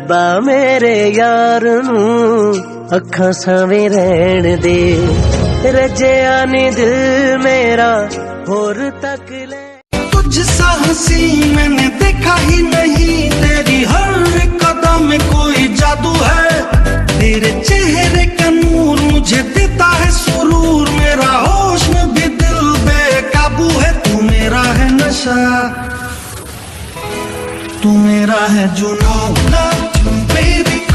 ਰੱਬਾ ਮੇਰੇ ਯਾਰ ਨੂੰ ਅੱਖਾਂ ਸਾਵੇਂ ਰਹਿਣ ਦੇ ਰਜਿਆ ਨੀ ਦਿਲ ਮੇਰਾ ਹੋਰ ਤੱਕ ਲੈ तुझसा हंसी मैंने देखा ही नहीं तेरी हर कदम में कोई जादू है तेरे चेहरे का नूर मुझे देता है सुरूर मेरा होश में भी दिल बेकाबू है तू मेरा है नशा तू मेरा है जुनून love you baby